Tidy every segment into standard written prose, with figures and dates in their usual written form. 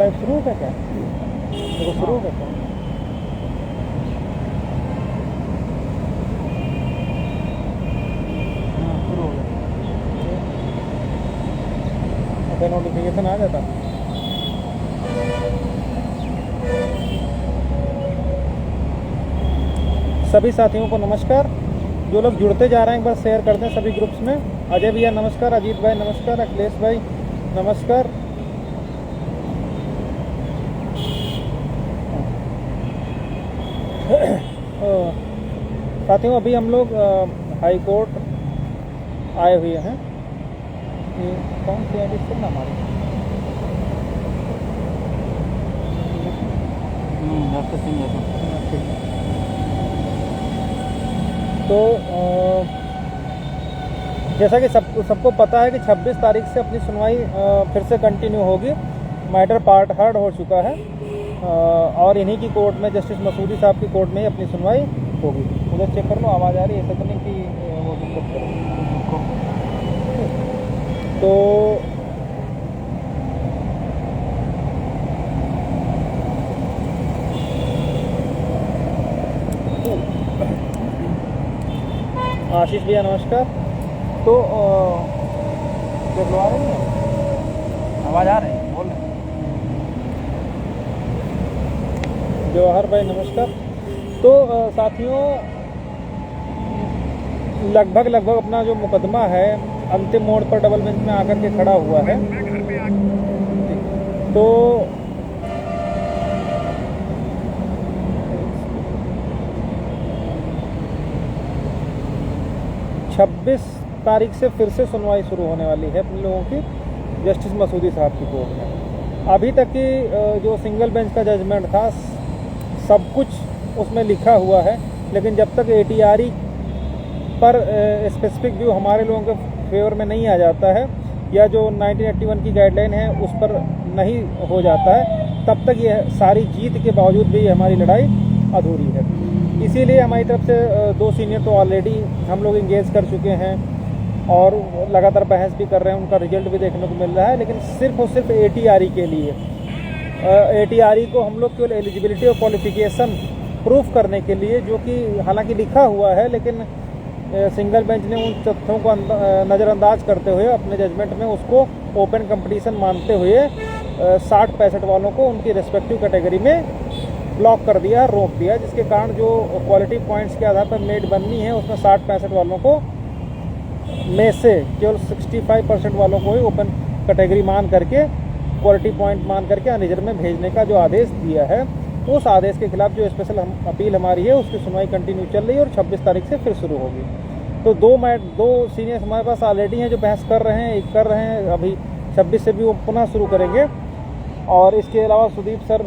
Live शुरू होगा क्या? देखो शुरू होगा क्या? शुरू हो गया। अच्छा, नोटिफिकेशन आ जाता। सभी साथियों को नमस्कार। जो लोग जुड़ते जा रहे हैं एक बार शेयर कर दें सभी ग्रुप्स में। अजय भैया नमस्कार, अजीत भाई नमस्कार, अखिलेश भाई नमस्कार। साथियों अभी हम लोग हाई कोर्ट आए हुए हैं। कौन सी है इससे ना हमारे तो जैसा कि सबको पता है कि 26 तारीख से अपनी सुनवाई फिर से कंटिन्यू होगी। मैटर पार्ट हर्ड हो चुका है और इन्हीं की कोर्ट में, जस्टिस मसूदी साहब की कोर्ट में ही अपनी सुनवाई होगी। उधर चेक कर लो, आवाज़ आ रही है, ऐसा तो नहीं कि वो दिक्कत करो। तो आशीष भैया नमस्कार। तो देख लो, आ रही है आवाज़, आ रही है, बोल रहे। जवाहर भाई नमस्कार। तो साथियों लगभग अपना जो मुकदमा है अंतिम मोड़ पर डबल बेंच में आकर के खड़ा हुआ है। तो 26 तारीख से फिर से सुनवाई शुरू होने वाली है अपने लोगों की जस्टिस मसूदी साहब की कोर्ट में। अभी तक की जो सिंगल बेंच का जजमेंट था सब कुछ उसमें लिखा हुआ है, लेकिन जब तक ATRE पर स्पेसिफिक व्यू हमारे लोगों के फेवर में नहीं आ जाता है या जो 1981 की गाइडलाइन है उस पर नहीं हो जाता है, तब तक ये सारी जीत के बावजूद भी हमारी लड़ाई अधूरी है। इसीलिए हमारी तरफ से 2 सीनियर तो ऑलरेडी हम लोग इंगेज कर चुके हैं और लगातार बहस भी कर रहे हैं, उनका रिजल्ट भी देखने को मिल रहा है। लेकिन सिर्फ और सिर्फ ATRE के लिए, ATRE को हम लोग केवल एलिजिबिलिटी और क्वालिफिकेशन प्रूफ करने के लिए, जो कि हालांकि लिखा हुआ है, लेकिन सिंगल बेंच ने उन तथ्यों को नज़रअंदाज करते हुए अपने जजमेंट में उसको ओपन कंपटीशन मानते हुए 60-65 वालों को उनकी रेस्पेक्टिव कैटेगरी में ब्लॉक कर दिया, रोक दिया, जिसके कारण जो क्वालिटी पॉइंट्स के आधार पर मेरिट बननी है उसमें 60-65 वालों को में से केवल 65% वालों को ही ओपन कैटेगरी मान करके, क्वालिटी पॉइंट मान करके अनरिजर्व में भेजने का जो आदेश दिया है, उस आदेश के खिलाफ जो स्पेशल अपील हमारी है उसकी सुनवाई कंटिन्यू चल रही है और 26 तारीख से फिर शुरू होगी। तो 2 सीनियर्स हमारे पास ऑलरेडी हैं जो बहस कर रहे हैं, अभी 26 से भी वो पुनः शुरू करेंगे और इसके अलावा सुदीप सर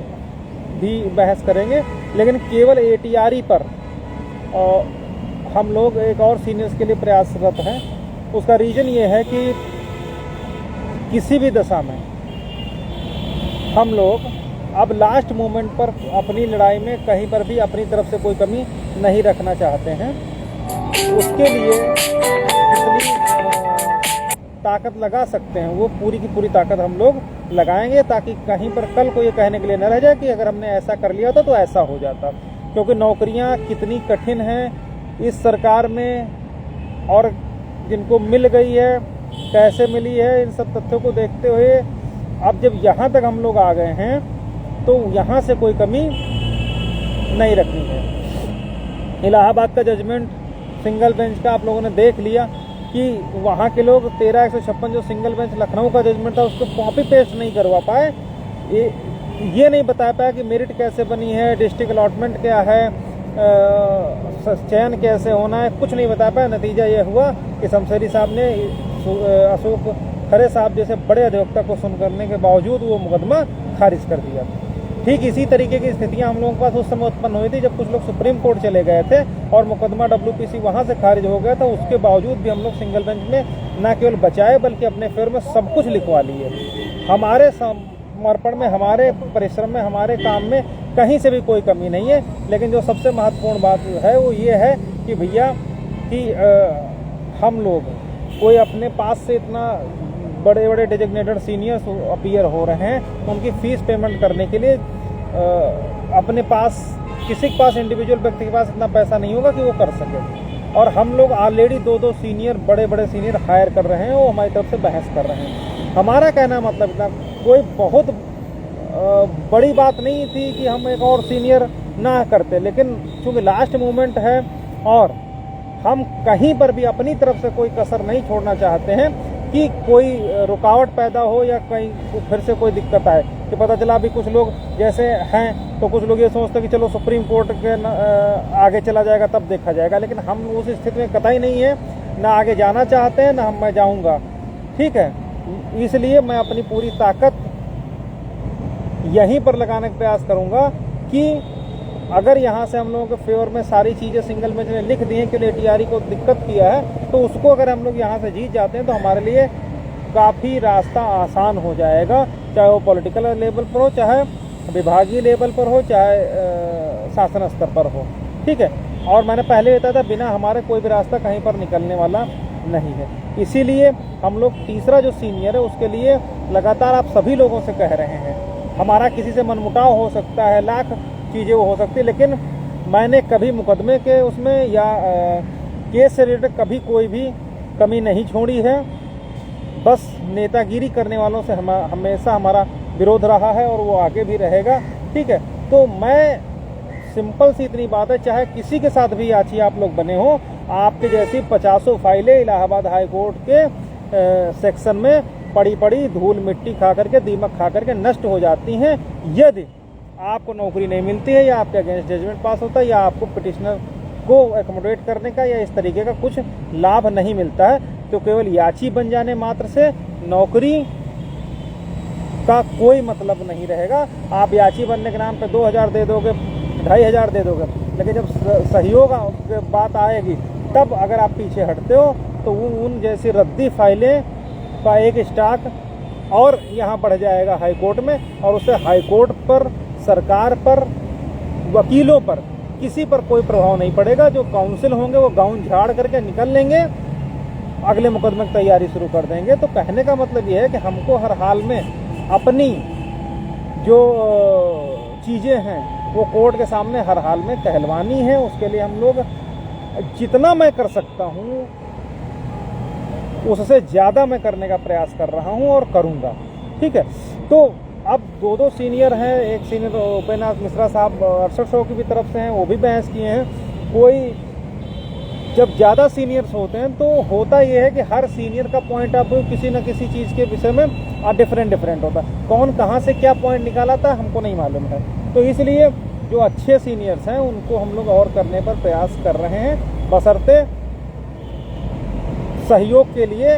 भी बहस करेंगे। लेकिन केवल ATRE पर हम लोग एक और सीनियर्स के लिए प्रयासरत हैं। उसका रीज़न ये है कि किसी भी दशा में हम लोग अब लास्ट मोमेंट पर अपनी लड़ाई में कहीं पर भी अपनी तरफ से कोई कमी नहीं रखना चाहते हैं। उसके लिए जितनी ताकत लगा सकते हैं वो पूरी की पूरी ताकत हम लोग लगाएंगे, ताकि कहीं पर कल को ये कहने के लिए न रह जाए कि अगर हमने ऐसा कर लिया होता तो ऐसा हो जाता। क्योंकि नौकरियां कितनी कठिन हैं इस सरकार में और जिनको मिल गई है, कैसे मिली है, इन सब तथ्यों को देखते हुए अब जब यहाँ तक हम लोग आ गए हैं तो यहाँ से कोई कमी नहीं रखनी है। इलाहाबाद का जजमेंट सिंगल बेंच का आप लोगों ने देख लिया कि वहाँ के लोग 13/156 जो सिंगल बेंच लखनऊ का जजमेंट था उसको कॉपी पेस्ट नहीं करवा पाए, ये नहीं बता पाया कि मेरिट कैसे बनी है, डिस्ट्रिक्ट अलॉटमेंट क्या है, चयन कैसे होना है, कुछ नहीं बता पाया। नतीजा ये हुआ कि शमशेरी साहब ने अशोक खरे साहब जैसे बड़े अधिवक्ता को सुन करने के बावजूद वो मुकदमा खारिज कर दिया। ठीक इसी तरीके की स्थितियां हम लोगों के पास उस समय उत्पन्न हुई थी जब कुछ लोग सुप्रीम कोर्ट चले गए थे और मुकदमा WPC वहां से खारिज हो गया था। उसके बावजूद भी हम लोग सिंगल बेंच में न केवल बचाए बल्कि अपने फेवर में सब कुछ लिखवा लिए। हमारे समर्पण में, हमारे परिश्रम में, हमारे काम में कहीं से भी कोई कमी नहीं है। लेकिन जो सबसे महत्वपूर्ण बात है वो ये है कि भैया कि हम लोग कोई अपने पास से इतना बड़े बड़े डेजिग्नेटेड सीनियर्स अपीयर हो रहे हैं, उनकी फ़ीस पेमेंट करने के लिए अपने पास किसी के पास, इंडिविजुअल व्यक्ति के पास इतना पैसा नहीं होगा कि वो कर सके। और हम लोग ऑलरेडी 2-2 सीनियर, बड़े बड़े सीनियर हायर कर रहे हैं, वो हमारी तरफ से बहस कर रहे हैं। हमारा कहना मतलब इतना कोई बहुत बड़ी बात नहीं थी कि हम एक और सीनियर ना करते, लेकिन चूँकि लास्ट मोमेंट है और हम कहीं पर भी अपनी तरफ से कोई कसर नहीं छोड़ना चाहते हैं कि कोई रुकावट पैदा हो या कहीं फिर से कोई दिक्कत आए। कि पता चला अभी कुछ लोग जैसे हैं तो कुछ लोग ये सोचते हैं कि चलो सुप्रीम कोर्ट के आगे चला जाएगा तब देखा जाएगा, लेकिन हम उस स्थिति में कतई नहीं है, ना आगे जाना चाहते हैं ना मैं जाऊंगा। ठीक है, इसलिए मैं अपनी पूरी ताकत यहीं पर लगाने का प्रयास करूंगा कि अगर यहाँ से हम लोगों के फेवर में सारी चीज़ें सिंगल बेंच ने लिख दी हैं कि LTRE को दिक्कत किया है, तो उसको अगर हम लोग यहाँ से जीत जाते हैं तो हमारे लिए काफ़ी रास्ता आसान हो जाएगा, चाहे वो पॉलिटिकल लेवल पर हो, चाहे विभागीय लेवल पर हो, चाहे शासन स्तर पर हो। ठीक है, और मैंने पहले बताया था बिना हमारे कोई भी रास्ता कहीं पर निकलने वाला नहीं है। इसीलिए हम लोग तीसरा जो सीनियर है उसके लिए लगातार आप सभी लोगों से कह रहे हैं, हमारा किसी से मनमुटाव हो सकता है, लाख चीज़ें वो हो सकती है, लेकिन मैंने कभी मुकदमे के उसमें या केस से रिलेटेड कभी कोई भी कमी नहीं छोड़ी है। बस नेतागिरी करने वालों से हमेशा हमारा विरोध रहा है और वो आगे भी रहेगा। ठीक है, तो मैं सिंपल सी इतनी बात है, चाहे किसी के साथ भी याची आप लोग बने हो, आपके जैसी 50 फाइलें इलाहाबाद हाई कोर्ट के सेक्शन में पड़ी धूल मिट्टी खा करके, दीमक खा करके नष्ट हो जाती हैं यदि आपको नौकरी नहीं मिलती है या आपके अगेंस्ट जजमेंट पास होता है या आपको पिटिशनर को एकोमोडेट करने का या इस तरीके का कुछ लाभ नहीं मिलता है। तो केवल याची बन जाने मात्र से नौकरी का कोई मतलब नहीं रहेगा। आप याची बनने के नाम पे 2000 दे दोगे, 2500 दे दोगे, लेकिन जब सहयोग की बात आएगी तब अगर आप पीछे हटते हो तो उन जैसी रद्दी फाइलें का एक स्टॉक और यहाँ बढ़ जाएगा हाई कोर्ट में, और उससे हाई कोर्ट पर, सरकार पर, वकीलों पर, किसी पर कोई प्रभाव नहीं पड़ेगा। जो काउंसिल होंगे वो गाउन झाड़ करके निकल लेंगे, अगले मुकदमे की तैयारी शुरू कर देंगे। तो कहने का मतलब ये है कि हमको हर हाल में अपनी जो चीज़ें हैं वो कोर्ट के सामने हर हाल में कहलवानी है। उसके लिए हम लोग जितना मैं कर सकता हूँ उससे ज़्यादा मैं करने का प्रयास कर रहा हूँ और करूँगा। ठीक है, तो अब 2 सीनियर हैं, एक सीनियर उपेन्द्रनाथ मिश्रा साहब 6800 की भी तरफ से हैं, वो भी बहस किए हैं। कोई जब ज़्यादा सीनियर्स होते हैं तो होता ये है कि हर सीनियर का पॉइंट ऑफ व्यू किसी न किसी चीज़ के विषय में डिफरेंट होता है। कौन कहाँ से क्या पॉइंट निकाला था हमको नहीं मालूम है। तो इसलिए जो अच्छे सीनियर्स हैं उनको हम लोग और करने पर प्रयास कर रहे हैं, बशर्ते सहयोग के लिए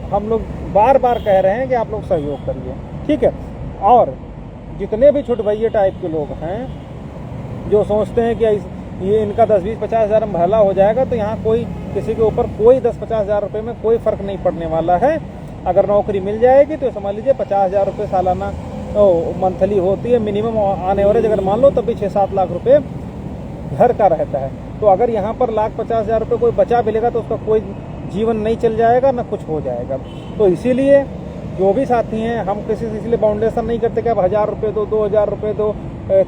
हम लोग बार बार कह रहे हैं कि आप लोग सहयोग करिए। ठीक है, और जितने भी छुटभैये टाइप के लोग हैं जो सोचते हैं कि ये इनका 10-20-50 हज़ार में भला हो जाएगा, तो यहाँ कोई किसी के ऊपर कोई 10-50 हज़ार रुपये में कोई फ़र्क नहीं पड़ने वाला है। अगर नौकरी मिल जाएगी तो समझ लीजिए 50 हज़ार रुपये सालाना मंथली होती है मिनिमम, ऑन एवरेज अगर मान लो तब भी 6-7 लाख रुपये घर का रहता है। तो अगर यहाँ पर 1,50,000 रुपये कोई बचा भी लेगा तो उसका कोई जीवन नहीं चल जाएगा, ना कुछ हो जाएगा। तो इसीलिए जो भी साथी हैं, हम किसी से इसलिए बाउंडेशन नहीं करते कि आप 1000 रुपये दो, 2000 रुपये दो,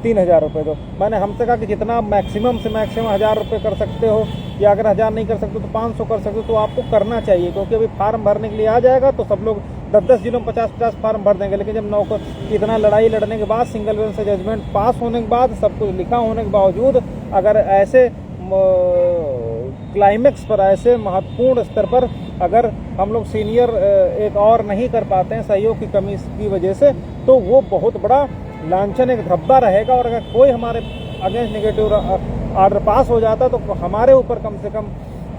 3000 रुपये दो। मैंने हमसे कहा कि जितना मैक्सिमम से मैक्सिमम 1000 रुपये कर सकते हो, या अगर 1000 नहीं कर सकते तो 500 कर सकते हो, तो आपको करना चाहिए। क्योंकि अभी फार्म भरने के लिए आ जाएगा तो सब लोग 10-10 जिलों में 50-50 फार्म भर देंगे। लेकिन जब नौकरी इतना लड़ाई लड़ने के बाद, सिंगल बेंच से जजमेंट पास होने के बाद, सब कुछ लिखा होने के बावजूद अगर ऐसे क्लाइमेक्स पर, ऐसे महत्वपूर्ण स्तर पर अगर हम लोग सीनियर एक और नहीं कर पाते हैं सहयोग की कमी की वजह से, तो वो बहुत बड़ा लांछन, एक धब्बा रहेगा। और अगर कोई हमारे अगेंस्ट नेगेटिव ऑर्डर पास हो जाता तो हमारे ऊपर कम से कम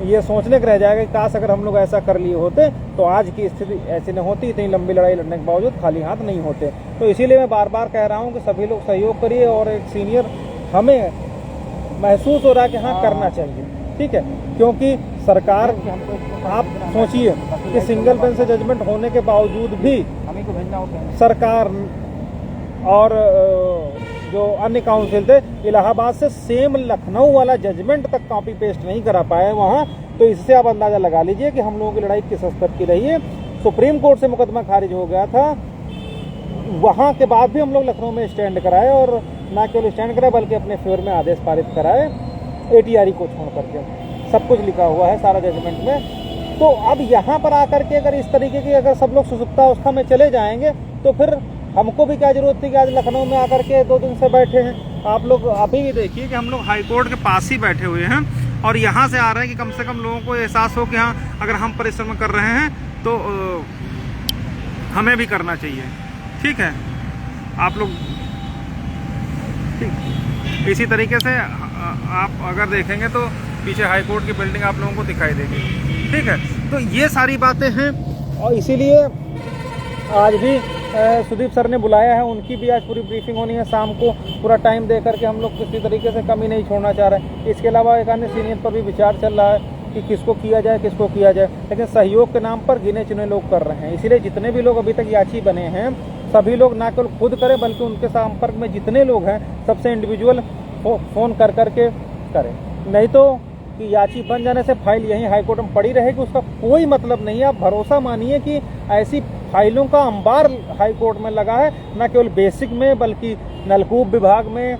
ये सोचने का रह जाएगा कि काश अगर हम लोग ऐसा कर लिए होते तो आज की स्थिति ऐसी न होती, इतनी लंबी लड़ाई लड़ने के बावजूद खाली हाथ नहीं होते। तो इसीलिए मैं बार बार कह रहा हूँ कि सभी लोग सहयोग करिए, और एक सीनियर हमें महसूस हो रहा है कि हाँ करना चाहिए। ठीक है, क्योंकि सरकार, आप सोचिए कि सिंगल बेंच से जजमेंट होने के बावजूद भी सरकार और जो अन्य काउंसिल थे इलाहाबाद से सेम लखनऊ वाला जजमेंट तक कॉपी पेस्ट नहीं करा पाए वहाँ। तो इससे आप अंदाज़ा लगा लीजिए कि हम लोगों की लड़ाई किस स्तर की रही है। सुप्रीम कोर्ट से मुकदमा खारिज हो गया था, वहाँ के बाद भी हम लोग लखनऊ में स्टैंड कराए, और ना केवल स्टैंड कराए बल्कि अपने फेवर में आदेश पारित कराए ATRE को छोड़ करके। सब कुछ लिखा हुआ है सारा जजमेंट में। तो अब यहाँ पर आकर के अगर इस तरीके की अगर सब लोग सुसुप्तावस्था में चले जाएंगे तो फिर हमको भी क्या जरूरत थी कि आज लखनऊ में आकर के 2 दिन से बैठे हैं। आप लोग अभी भी देखिए कि हम लोग हाई कोर्ट के पास ही बैठे हुए हैं, और यहाँ से आ रहे हैं कि कम से कम लोगों को एहसास हो कि हाँ, अगर हम परिश्रम कर रहे हैं तो हमें भी करना चाहिए। ठीक है, आप लोग ठीक इसी तरीके से आप अगर देखेंगे तो पीछे हाई कोर्ट की बिल्डिंग आप लोगों को दिखाई देगी। ठीक है, तो ये सारी बातें हैं, और इसीलिए आज भी सुदीप सर ने बुलाया है, उनकी भी आज पूरी ब्रीफिंग होनी है शाम को, पूरा टाइम दे करके। हम लोग किसी तरीके से कमी नहीं छोड़ना चाह रहे हैं। इसके अलावा एक अन्य सीनियर पर भी विचार चल रहा है कि किसको किया जाए, किसको किया जाए, लेकिन सहयोग के नाम पर गिने चुने लोग कर रहे हैं। इसीलिए जितने भी लोग अभी तक याची बने हैं, सभी लोग ना केवल खुद करें बल्कि उनके संपर्क में जितने लोग हैं सबसे इंडिविजुअल फ़ोन कर करके करें। नहीं तो कि याची बन जाने से फाइल यहीं हाईकोर्ट में पड़ी रहेगी, उसका कोई मतलब नहीं है। आप भरोसा मानिए कि ऐसी फाइलों का अंबार हाईकोर्ट में लगा है, न केवल बेसिक में बल्कि नलकूप विभाग में,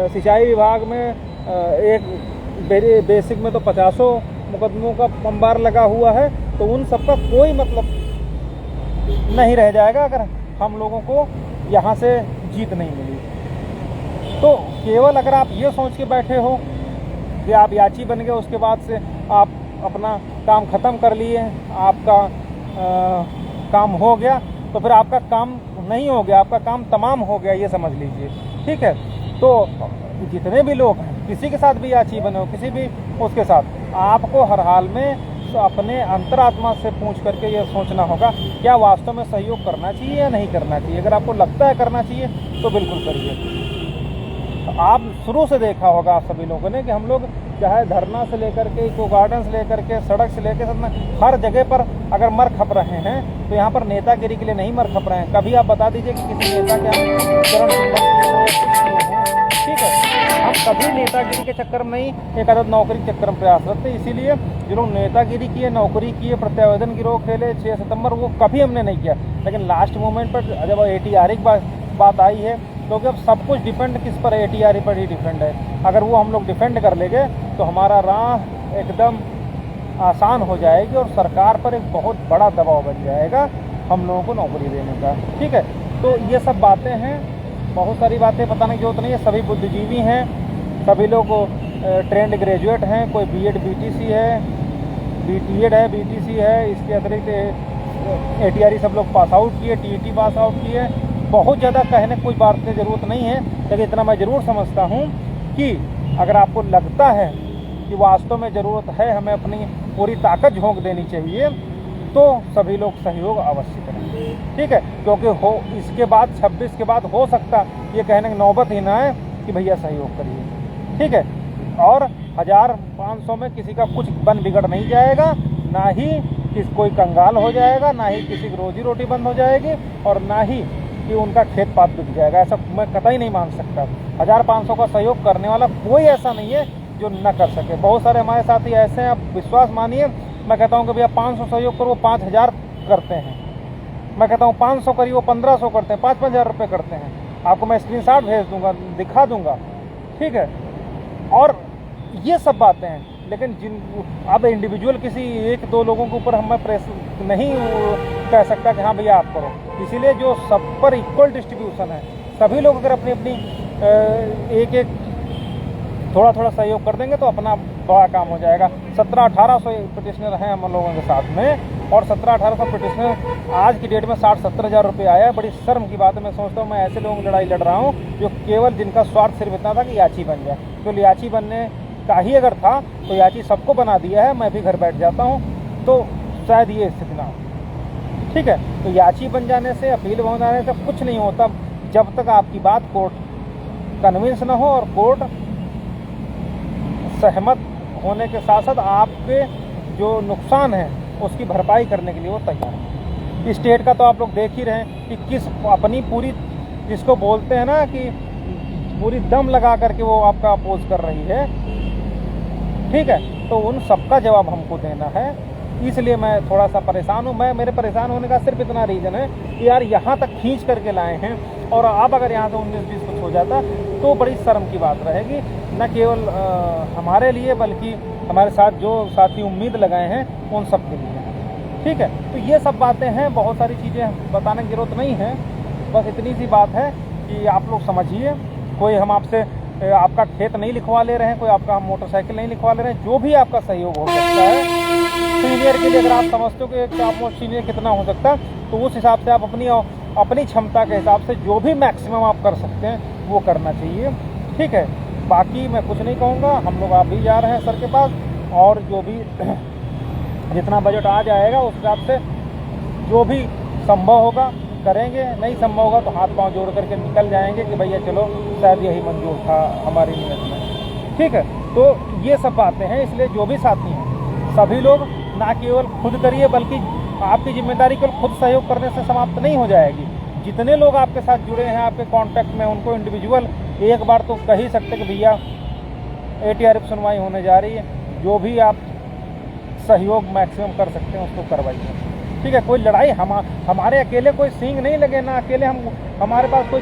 सिंचाई विभाग में, एक बेसिक में तो 50 मुकदमों का अंबार लगा हुआ है। तो उन सबका कोई मतलब नहीं रह जाएगा अगर हम लोगों को यहाँ से जीत नहीं मिली। तो केवल अगर आप ये सोच के बैठे हो कि आप याची बन गए, उसके बाद से आप अपना काम ख़त्म कर लिए, आपका काम हो गया, तो फिर आपका काम नहीं हो गया, आपका काम तमाम हो गया, ये समझ लीजिए। ठीक है, तो जितने भी लोग हैं, किसी के साथ भी याची बने हो, किसी भी उसके साथ, आपको हर हाल में अपने अंतरात्मा से पूछ करके ये सोचना होगा क्या वास्तव में सहयोग करना चाहिए या नहीं करना चाहिए। अगर आपको लगता है करना चाहिए तो बिल्कुल करिए। आप शुरू से देखा होगा आप सभी लोगों ने कि हम लोग चाहे धरना से लेकर के, इको गार्डन से लेकर के, सड़क से लेकर हर जगह पर अगर मर खप रहे हैं तो यहाँ पर नेतागिरी के लिए नहीं मर खप रहे हैं। कभी आप बता दीजिए कि किसी नेता के हम चरण, ठीक है, हम कभी नेतागिरी के चक्कर में नहीं, एक आदत नौकरी के चक्कर में प्रयास करते। इसीलिए जो लोग नेतागिरी किए, नौकरी किए, प्रत्यावेदन गिरोह खेले 6 सितंबर, वो कभी हमने नहीं किया। लेकिन लास्ट मोमेंट पर जब ATRE की बात आई है, क्योंकि अब सब कुछ डिपेंड किस पर, ATRE पर ही डिपेंड है। अगर वो हम लोग डिफेंड कर लेंगे तो हमारा राह एकदम आसान हो जाएगी और सरकार पर एक बहुत बड़ा दबाव बन जाएगा हम लोगों को नौकरी देने का। ठीक है, तो ये सब बातें हैं, बहुत सारी बातें बताने की जरूरत नहीं है। सभी बुद्धिजीवी हैं, सभी लोग ट्रेंड ग्रेजुएट हैं, कोई BEd BTC है, BTEd है, BTC है, इसके अतिरिक्त ATRE सब लोग पास आउट किए, TET पास आउट किए। बहुत ज़्यादा कहने कोई बात की ज़रूरत नहीं है, लेकिन इतना मैं ज़रूर समझता हूँ कि अगर आपको लगता है कि वास्तव में ज़रूरत है, हमें अपनी पूरी ताकत झोंक देनी चाहिए, तो सभी लोग सहयोग अवश्य करें। ठीक है, क्योंकि हो इसके बाद 26 के बाद हो सकता ये कहने की नौबत ही ना है कि भैया सहयोग करिए। ठीक है, और 1000-500 में किसी का कुछ बन बिगड़ नहीं जाएगा, ना ही कोई कंगाल हो जाएगा, ना ही किसी की रोजी रोटी बंद हो जाएगी, और ना ही कि उनका खेत पात बिक जाएगा। ऐसा मैं कतई नहीं मान सकता। 1000-500 का सहयोग करने वाला कोई ऐसा नहीं है जो न कर सके। बहुत सारे हमारे साथी ऐसे हैं, आप विश्वास मानिए, मैं कहता हूँ कि भैया 500 सहयोग करो, वो 5000 करते हैं। मैं कहता हूँ 500 करिए, वो 1500 करते हैं, 5-5 हज़ार रुपये करते हैं। आपको मैं स्क्रीनशॉट भेज दूंगा, दिखा दूंगा। ठीक है, और ये सब बातें हैं। लेकिन जिन अब इंडिविजुअल किसी 1-2 लोगों के ऊपर हम प्रेस नहीं कह सकता कि हाँ भैया आप करो। इसीलिए जो सब पर इक्वल डिस्ट्रीब्यूशन है, सभी लोग अगर अपनी अपनी एक थोड़ा थोड़ा सहयोग कर देंगे तो अपना बड़ा काम हो जाएगा। 1700-1800 पिटिशनर हैं हम लोगों के साथ में, और 1700-1800 पिटिशनर आज की डेट में 60-70 हज़ार रुपये आया है। बड़ी शर्म की बात है। मैं सोचता हूँ मैं ऐसे लोगों की लड़ाई लड़ रहा हूँ जो केवल जिनका स्वार्थ सिर्फ इतना था कि याची बन जाए। तो याची बनने का ही अगर था तो याची सबको बना दिया है, मैं भी घर बैठ जाता हूँ, तो शायद ये स्थिति ना हो। ठीक है, तो याची बन जाने से, अपील बन जाने से कुछ नहीं होता जब तक आपकी बात कोर्ट कन्विंस ना हो और कोर्ट सहमत होने के साथ साथ आपके जो नुकसान है उसकी भरपाई करने के लिए वो तैयार है। स्टेट का तो आप लोग देख ही रहे हैं कि किस अपनी पूरी, जिसको बोलते हैं ना कि पूरी दम लगा करके वो आपका अपोज कर रही है। ठीक है, तो उन सबका जवाब हमको देना है इसलिए मैं थोड़ा सा परेशान हूँ। मेरे परेशान होने का सिर्फ इतना रीज़न है कि यार यहाँ तक खींच करके लाए हैं, और अब अगर यहाँ से 19-20 कुछ हो जाता तो बड़ी शर्म की बात रहेगी, न केवल हमारे लिए बल्कि हमारे साथ जो साथी उम्मीद लगाए हैं उन सब के लिए। ठीक है, तो ये सब बातें हैं, बहुत सारी चीज़ें बताने की जरूरत नहीं है, बस इतनी सी बात है कि आप लोग समझिए। कोई हम आपसे आपका खेत नहीं लिखवा ले रहे हैं, कोई आपका हम मोटरसाइकिल नहीं लिखवा ले रहे हैं, जो भी आपका सहयोग हो सकता है सीनियर के लिए, अगर आप समझते हो कि आप सीनियर कितना हो सकता है तो उस हिसाब से आप अपनी क्षमता के हिसाब से जो भी मैक्सिमम आप कर सकते हैं वो करना चाहिए। ठीक है, बाकी मैं कुछ नहीं कहूँगा, हम लोग आप भी जा रहे हैं सर के पास, और जो भी जितना बजट आ जाएगा उस हिसाब से जो भी संभव होगा करेंगे, नहीं संभव होगा तो हाथ पांव जोड़ करके निकल जाएंगे कि भैया चलो शायद यही मंजूर था हमारी नियत में। ठीक है, तो ये सब बातें हैं, इसलिए जो भी साथी हैं सभी लोग ना केवल खुद करिए, बल्कि आपकी जिम्मेदारी केवल खुद सहयोग करने से समाप्त नहीं हो जाएगी। जितने लोग आपके साथ जुड़े हैं, आपके कॉन्टैक्ट में, उनको इंडिविजुअल एक बार तो कह ही सकते कि भैया ATRF सुनवाई होने जा रही है, जो भी आप सहयोग मैक्सिमम कर सकते हैं उसको करवाइए। ठीक है, कोई लड़ाई हमारे अकेले कोई सींग नहीं लगे ना, अकेले हमारे पास कोई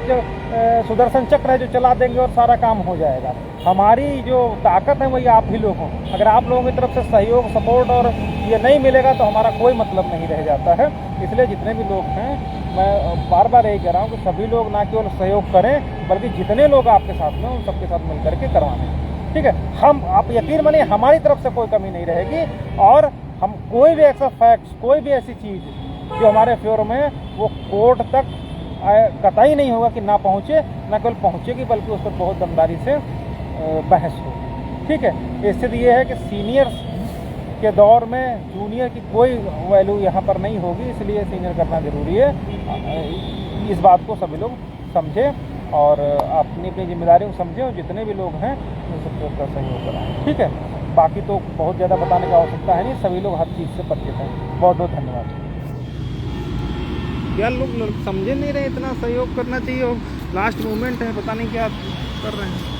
सुदर्शन चक्र है जो चला देंगे और सारा काम हो जाएगा। हमारी जो ताकत है वही आप ही लोग हो। अगर आप लोगों की तरफ से सहयोग, सपोर्ट और ये नहीं मिलेगा तो हमारा कोई मतलब नहीं रह जाता है। इसलिए जितने भी लोग हैं, मैं बार बार यही कह रहा हूँ कि सभी लोग ना केवल सहयोग करें बल्कि जितने लोग आपके साथ में उन सबके साथ मिल करके करवाएं। ठीक है, आप यकीन मानिए हमारी तरफ से कोई कमी नहीं रहेगी, और हम कोई भी ऐसा फैक्ट्स, कोई भी ऐसी चीज़ जो हमारे फेवर में वो कोर्ट तक कतई नहीं होगा कि ना पहुँचे, ना केवल पहुँचेगी बल्कि उस पर बहुत दमदारी से बहस होगी। ठीक है, स्थिति ये है कि सीनियर्स के दौर में जूनियर की कोई वैल्यू यहाँ पर नहीं होगी, इसलिए सीनियर करना ज़रूरी है। इस बात को सभी लोग समझें और अपनी अपनी जिम्मेदारी को समझें, और जितने भी लोग हैं उन सबको उसका सहयोग कराएं। ठीक है, बाकी तो बहुत ज़्यादा बताने की आवश्यकता है नहीं, सभी लोग हर चीज़ से परिचित हैं। बहुत बहुत धन्यवाद। क्या लोग समझे नहीं रहे, इतना सहयोग करना चाहिए और लास्ट मोमेंट है, पता नहीं क्या कर रहे हैं।